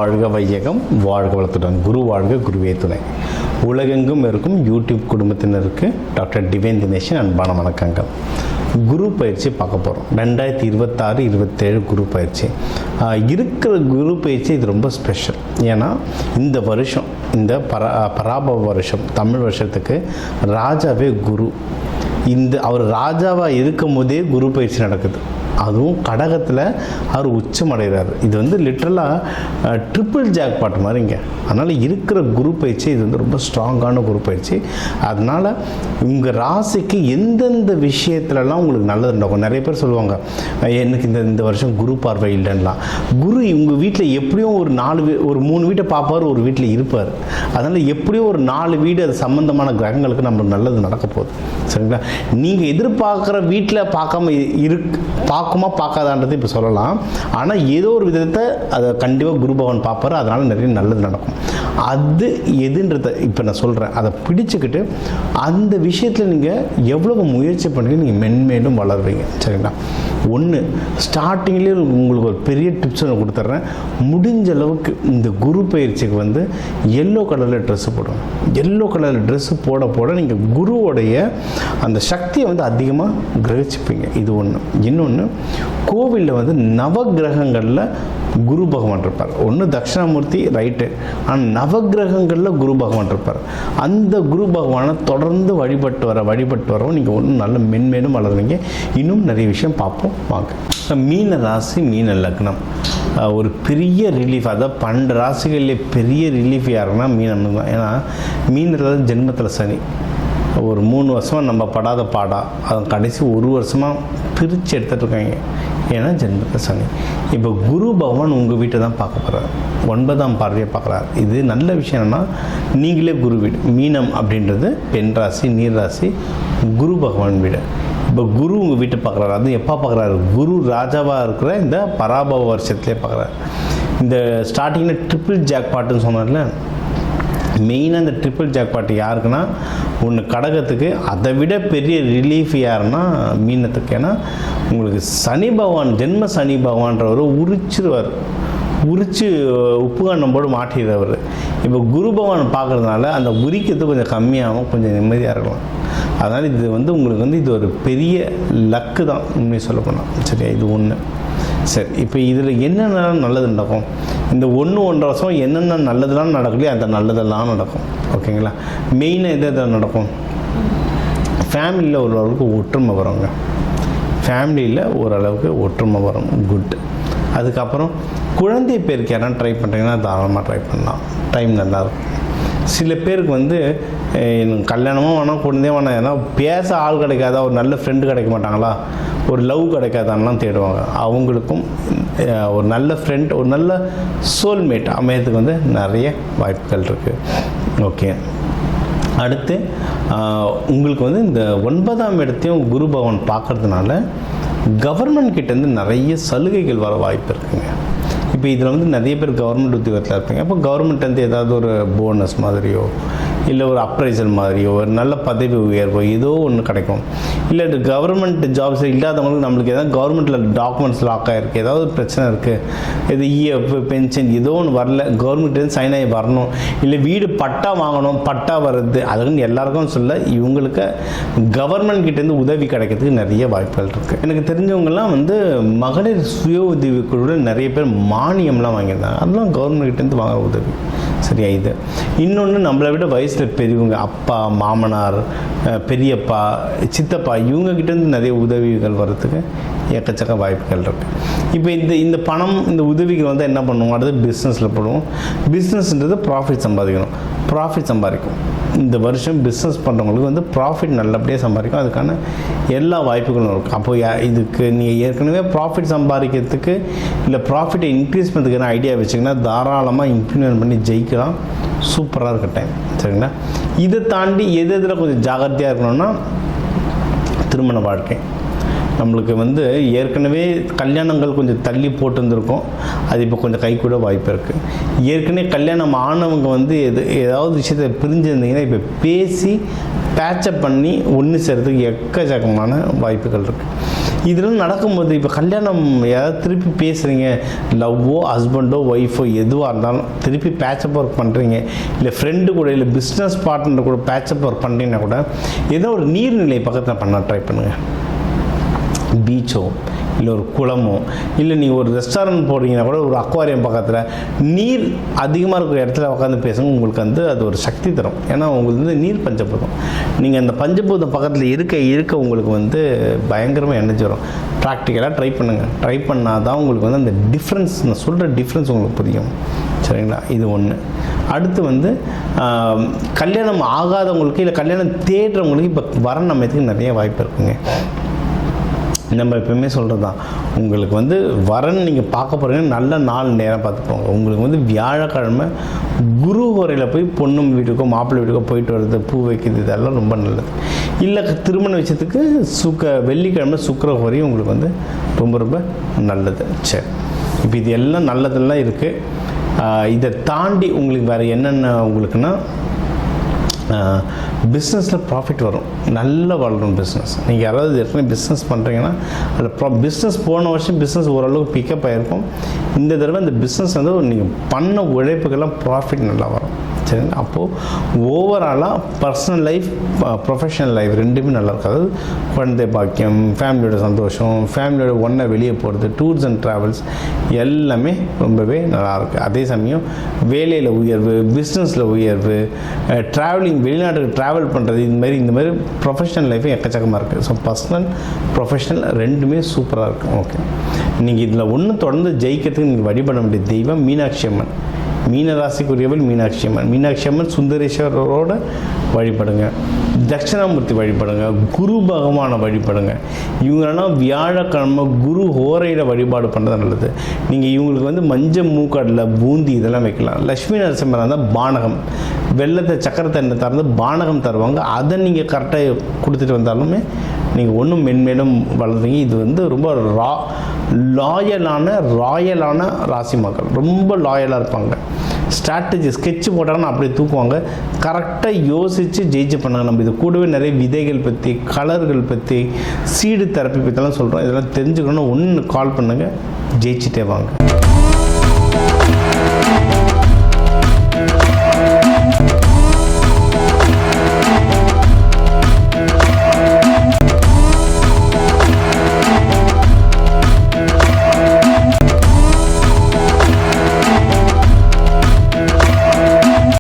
வாழ்க வையகம், வாழ்க வளத்துடன். குரு வாழ்க, குருவே துணை. உலகெங்கும் இருக்கும் யூடியூப் குடும்பத்தினருக்கு டாக்டர் டிவைன் தினேஷன் அன்பான வணக்கங்கள். குரு பயிற்சி பார்க்க போகிறோம். 2026-27 குரு பயிற்சி இருக்கிற குரு பயிற்சி இது ரொம்ப ஸ்பெஷல். ஏன்னா இந்த வருஷம், இந்த பராபவ வருஷம், தமிழ் வருஷத்துக்கு ராஜாவே குரு. அவர் ராஜாவாக இருக்கும் போதே குரு பயிற்சி நடக்குது. அதுவும் கடகத்தில் அவர் உச்சமடைகிறார். இது லிட்ரலாக ட்ரிபிள் ஜாக்பாட் மாதிரிங்க. அதனால் இருக்கிற குரு பயிற்சி இது ரொம்ப ஸ்ட்ராங்கான குரு பயிற்சி. அதனால் உங்கள் ராசிக்கு எந்தெந்த விஷயத்துலலாம் உங்களுக்கு நல்லது நடக்கும். நிறைய பேர் சொல்லுவாங்க, எனக்கு இந்த வருஷம் குரு பார்வை இல்லைன்னா. குரு உங்கள் வீட்டில் எப்படியும் ஒரு 3 வீட்டை பார்ப்பார், ஒரு வீட்டில் இருப்பார். அதனால் எப்படியும் ஒரு 4 வீடு அது சம்மந்தமான கிரகங்களுக்கு நம்மளுக்கு நல்லது நடக்க போகுது. சரிங்களா? நீங்கள் எதிர்பார்க்குற வீட்டில் பார்க்குமா பார்க்காதான்றது இப்போ சொல்லலாம். ஆனால் ஏதோ ஒரு விதத்தை அதை கண்டிப்பாக குரு பகவான் பார்ப்பார். அதனால் நிறைய நல்லது நடக்கும். அது எதுன்றதை இப்போ நான் சொல்கிறேன். அதை பிடிச்சிக்கிட்டு அந்த விஷயத்தில் நீங்கள் எவ்வளவு முயற்சி பண்ணி நீங்கள் மென்மேலும் வளருவீங்க. சரிங்களா? ஒன்று, ஸ்டார்டிங்லேயே உங்களுக்கு ஒரு பெரிய டிப்ஸ் நான் கொடுத்துட்றேன். முடிஞ்ச அளவுக்கு இந்த குரு பயிற்சிக்கு எல்லோ கலரில் ட்ரெஸ்ஸு போடுங்க. எல்லோ கலரில் ட்ரெஸ்ஸு போட நீங்கள் குருவோடைய அந்த சக்தியை அதிகமாக கிரகிச்சுப்பீங்க. இது ஒன்று. இன்னொன்று, கோவிலில் நவகிரகங்களில் குரு பகவான் இருப்பார். ஒன்று தட்சிணாமூர்த்தி, ரைட்டு. ஆனால் நவகிரகங்களில் குரு பகவான் இருப்பார். அந்த குரு பகவானை தொடர்ந்து வழிபட்டு வரவும் நீங்கள் ஒன்றும் நல்ல மென்மேலும் வளருவீங்க. இன்னும் நிறைய விஷயம் பார்ப்போம் வாங்க. மீன ராசி, மீன லக்னம் ஒரு பெரிய ரிலீஃப். அதாவது 12 ராசிகளிலே பெரிய ரிலீஃப் யாருன்னா மீனம் தான். ஏன்னா மீனத்தில் ஜென்மத்தில் சனி ஒரு 3 வருஷமாக நம்ம படாத பாடா, அது கடைசி 1 வருஷமாக பிரித்து எடுத்துகிட்டு இருக்காங்க. ஏன்னா ஜென்மத்தில் சனி. இப்போ குரு பகவான் உங்கள் வீட்டை தான் பார்க்க போகிறார். 9ஆம் பார்வையை பார்க்குறார். இது நல்ல விஷயம். என்னென்னா நீங்களே குரு வீடு. மீனம் அப்படின்றது பெண் ராசி, நீர் ராசி, குரு பகவான் வீடு. இப்போ குரு உங்கள் வீட்டை பார்க்குறாரு. அது எப்போ பார்க்குறாரு? குரு ராஜாவாக இருக்கிற இந்த பராபவ வருஷத்துலேயே பார்க்குறாரு. இந்த ஸ்டார்டிங்கில் ட்ரிபிள் ஜாக்பாட்டுன்னு சொன்னார்ல, மெயினாக இந்த ட்ரிபிள் ஜாக்பாட் யாருக்குன்னா, ஒன்று கடகத்துக்கு, அதை விட பெரிய ரிலீஃப் யாருன்னா மீனத்துக்கு. ஏன்னா உங்களுக்கு சனி பகவான், ஜென்ம சனி பகவான்றவர் உரிச்சு உப்பு கண்ணம் போட்டு மாட்டிடுறவர். இப்போ குரு பகவான் பார்க்குறதுனால அந்த உரிக்கிறது கொஞ்சம் கம்மியாகவும் கொஞ்சம் நிம்மதியாக இருக்கலாம். அதனால் இது உங்களுக்கு இது ஒரு பெரிய லக்கு தான் உண்மையை சொல்லப்போனால். சரியா? இது ஒன்று. சரி, இப்போ இதில் என்னென்ன நல்லது நடக்கும்? இந்த 1-1.5 வருஷம் என்னென்ன நல்லதெல்லாம் நடக்கலையோ அந்த நல்லதெல்லாம் நடக்கும். ஓகேங்களா? மெயினாக எது நடக்கும்? ஃபேமிலியில் ஓரளவுக்கு ஒற்றுமை வருங்க. ஃபேமிலியில் ஓரளவுக்கு ஒற்றுமை வரும். குட். அதுக்கப்புறம் குழந்தை பேருக்கு யாரும் ட்ரை பண்ணுறீங்கன்னா தாராளமாக ட்ரை பண்ணலாம். டைம் நல்லாயிருக்கும். சில பேருக்கு எனக்கு கல்யாணமும் வேணாம், குழந்தையும் வேணாம், ஏன்னா பேச ஆள் கிடைக்காதா, ஒரு நல்ல ஃப்ரெண்டு கிடைக்க மாட்டாங்களா, ஒரு லவ் கிடைக்காதான்லாம் தேடுவாங்க. அவங்களுக்கும் ஒரு நல்ல ஃப்ரெண்ட், ஒரு நல்ல சோல்மேட் அமையறதுக்கு நிறைய வாய்ப்புகள் இருக்குது. ஓகே. அடுத்து உங்களுக்கு இந்த 9ஆம் இடத்தையும் குரு பகவான் பார்க்கறதுனால கவர்மெண்ட் கிட்டேருந்து நிறைய சலுகைகள் வர வாய்ப்பு இருக்குங்க. இப்போ இதில் நிறைய பேர் கவர்மெண்ட் உத்தியோகத்தில் இருப்பீங்க. அப்போ கவர்மெண்ட் ஏதாவது ஒரு போனஸ் மாதிரியோ, இல்லை ஒரு அப்ரைசல் மாதிரியோ, ஒரு நல்ல பதவி உயர்வோ ஏதோ ஒன்று கிடைக்கும். இல்லை கவர்மெண்ட் ஜாப்ஸ் இல்லாதவங்களுக்கு நம்மளுக்கு ஏதாவது கவர்மெண்ட்டில் டாக்குமெண்ட்ஸ் லாக் ஆகிருக்கு, ஏதாவது பிரச்சனை இருக்குது, இது இஎஃப், பென்ஷன் ஏதோ ஒன்று வரல, கவர்மெண்ட்லேருந்து சைன் ஆகி வரணும், இல்லை வீடு பட்டா வாங்கணும், பட்டா வருது, அதுக்குன்னு எல்லாருக்கும் சொல்ல, இவங்களுக்கு கவர்மெண்ட் கிட்டேருந்து உதவி கிடைக்கிறதுக்கு நிறைய வாய்ப்புகள் இருக்குது. எனக்கு தெரிஞ்சவங்கெல்லாம் மகளிர் சுய உதவி குழுவில் நிறைய பேர் மானியம்லாம் வாங்கியிருந்தாங்க. அதெல்லாம் கவர்மெண்ட் கிட்டேருந்து வாங்குற உதவி. சரியா? இது இன்னொன்று, நம்மளை விட வயசில் பெரியவங்க, அப்பா, மாமனார், பெரியப்பா, சித்தப்பா, இவங்ககிட்டேருந்து நிறைய உதவிகள் வர்றதுக்கு எக்கச்சக்க வாய்ப்புகள் இருக்குது. இப்போ இந்த பணம், இந்த உதவிகள் என்ன பண்ணுவோம்? அடுத்து பிஸ்னஸில் போடுவோம். பிஸ்னஸ்ன்றது ப்ராஃபிட் சம்பாதிக்கணும். ப்ராஃபிட் சம்பாதிக்கும். இந்த வருஷம் பிஸ்னஸ் பண்ணுறவங்களுக்கு ப்ராஃபிட் நல்லபடியாக சம்பாதிக்கும். அதுக்கான எல்லா வாய்ப்புகளும் இருக்கும். அப்போ இதுக்கு நீங்கள் ஏற்கனவே ப்ராஃபிட் சம்பாதிக்கிறதுக்கு, இல்லை ப்ராஃபிட்டை இன்க்ரீஸ் பண்ணுறதுக்கான ஐடியா வச்சிங்கன்னா தாராளமாக இம்ப்ளிமெண்ட் பண்ணி ஜெயிக்கலாம். சூப்பராக இருக்க டைம். சரிங்களா? இதை தாண்டி எதில் கொஞ்சம் ஜாகிரதையாக இருக்கணும்னா, திருமண வாழ்க்கை. நம்மளுக்கு ஏற்கனவே கல்யாணங்கள் கொஞ்சம் தள்ளி போட்டுருந்துருக்கோம். அது இப்போ கொஞ்சம் கை கூட வாய்ப்பு இருக்குது. ஏற்கனவே கல்யாணம் ஆனவங்க ஏதாவது விஷயத்தை பிரிஞ்சிருந்தீங்கன்னா இப்போ பேசி பேட்சப் பண்ணி ஒன்று சேர்றதுக்கு எக்கச்சக்கமான வாய்ப்புகள் இருக்குது. இதெல்லாம் நடக்கும்போது இப்போ கல்யாணம் ஏதாவது திருப்பி பேசுகிறீங்க, லவ்வோ ஹஸ்பண்டோ ஒய்ஃபோ எதுவாக இருந்தாலும் திருப்பி பேச்சப் ஒர்க் பண்ணுறீங்க, இல்லை ஃப்ரெண்டு கூட இல்லை பிஸ்னஸ் பார்ட்னர் கூட பேச்சப் ஒர்க் பண்ணுறீங்கன்னா கூட ஏதோ ஒரு நீர்நிலை பக்கத்தில் பண்ண ட்ரை பண்ணுங்கள். பீச்சோ இல்லை ஒரு குளமோ, இல்லை நீங்கள் ஒரு ரெஸ்டாரண்ட் போடுறீங்கன்னா கூட ஒரு அக்வாரியம் பக்கத்தில் நீர் அதிகமாக இருக்கிற இடத்துல உட்காந்து பேசுங்க. உங்களுக்கு வந்து அது ஒரு சக்தி தரும். ஏன்னா உங்களுக்கு வந்து நீர் பஞ்சபூதம். நீங்கள் அந்த பஞ்சபூதம் பக்கத்தில் இருக்க உங்களுக்கு வந்து பயங்கரமாக எனர்ஜி வரும். ப்ராக்டிக்கலாக ட்ரை பண்ணுங்கள். ட்ரை பண்ணால் தான் உங்களுக்கு வந்து அந்த டிஃப்ரென்ஸ், நான் சொல்கிற டிஃப்ரென்ஸ் உங்களுக்கு புரியும். சரிங்களா? இது ஒன்று. அடுத்து வந்து கல்யாணம் ஆகாதவங்களுக்கு இல்லை கல்யாணம் தேடுறவங்களுக்கு இப்போ வர நம்மத்துக்கு நிறைய வாய்ப்பு இருக்குங்க. நம்ம எப்பவுமே சொல்கிறது தான், உங்களுக்கு வந்து வரன் நீங்கள் பார்க்க போகிறீங்கன்னா நல்ல நாள் நேரம் பார்த்துப்போங்க. உங்களுக்கு வந்து வியாழக்கிழமை குரு ஹோரையில் போய் பொண்ணு வீட்டுக்கோ மாப்பிள்ளை வீட்டுக்கோ போயிட்டு வர்றது, பூ வைக்கிறது, இதெல்லாம் ரொம்ப நல்லது. இல்லை திருமண விஷயத்துக்கு வெள்ளிக்கிழமை சுக்கிர ஹோரையும் உங்களுக்கு வந்து ரொம்ப ரொம்ப நல்லது. சரி, இப்போ இது எல்லாம் நல்லதெல்லாம் இருக்குது. இதை தாண்டி உங்களுக்கு வேறு என்னென்ன உங்களுக்குன்னா பிஸ்னஸில் ப்ராஃபிட் வரும், நல்லா வளரும் பிஸ்னஸ். நீங்கள் யாராவது ஏற்கனவே பிஸ்னஸ் பண்ணுறீங்கன்னா அதில் பிஸ்னஸ் போன வருஷம் பிஸ்னஸ் ஓரளவுக்கு பிக்கப் ஆகிருக்கும். இந்த தடவை இந்த பிஸ்னஸ் வந்து நீங்கள் பண்ண உழைப்புக்கெல்லாம் ப்ராஃபிட் நல்லா வரும். சரிங்களா? அப்போது ஓவராலாக பர்சனல் லைஃப் ப்ரொஃபஷனல் லைஃப் ரெண்டுமே நல்லா இருக்கும். அதாவது குழந்தை பாக்கியம், ஃபேமிலியோட சந்தோஷம், ஃபேமிலியோட ஒன்றா வெளியே போகிறது, டூர்ஸ் அண்ட் ட்ராவல்ஸ் எல்லாமே ரொம்பவே நல்லாயிருக்கு. அதே சமயம் வேலையில் உயர்வு, பிஸ்னஸில் உயர்வு, ட்ராவலிங், வெளிநாட்டுக்கு ட்ராவல் பண்ணுறது, இந்த மாதிரி ப்ரொஃபஷனல் லைஃபும் எக்கச்சக்கமாக இருக்குது. ஸோ பர்சனல் ப்ரொஃபஷனல் ரெண்டுமே சூப்பராக இருக்குது. ஓகே, நீங்கள் இதில் ஒன்று தொடர்ந்து ஜெயிக்கிறதுக்கு நீங்கள் வழிபட வேண்டிய தெய்வம் மீனாட்சி அம்மன். மீனராசிக்குரியவள் மீனாட்சி அம்மன். மீனாட்சி அம்மன் சுந்தரேஸ்வரரோட வழிபடுங்க. தட்சிணாமூர்த்தி வழிபடுங்க. குரு பகவானை வழிபடுங்க. இவங்களெல்லாம் வியாழக்கிழமை குரு ஹோரையில் வழிபாடு பண்ணுறது நல்லது. நீங்கள் இவங்களுக்கு வந்து மஞ்சள் மூக்கடலை, பூந்தி இதெல்லாம் வைக்கலாம். லட்சுமி நரசிம்மராக இருந்தால் பானகம், வெள்ளத்தை சக்கரத்தை எண்ணெய் திறந்து பானகம் தருவாங்க. அதை நீங்கள் கரெக்டாக கொடுத்துட்டு வந்தாலுமே நீங்கள் ஒன்றும் மென்மேலும் வளர்றீங்க. இது வந்து ரொம்ப ராயலான ராசி மக்கள், ரொம்ப லாயலாக இருப்பாங்க. ஸ்ட்ராட்டஜி ஸ்கெட்ச் போட்டாங்கன்னா அப்படியே தூக்குவாங்க. கரெக்டாக யோசித்து ஜெயிச்சு பண்ணாங்க. நம்ம இது கூடவே நிறைய விதைகள் பற்றி, கலர்கள் பற்றி, சீடு தெரப்பி பற்றிலாம் சொல்கிறோம். இதெல்லாம் தெரிஞ்சுக்கணும்னா ஒன்று கால் பண்ணுங்கள், ஜெயிச்சுட்டே வாங்க.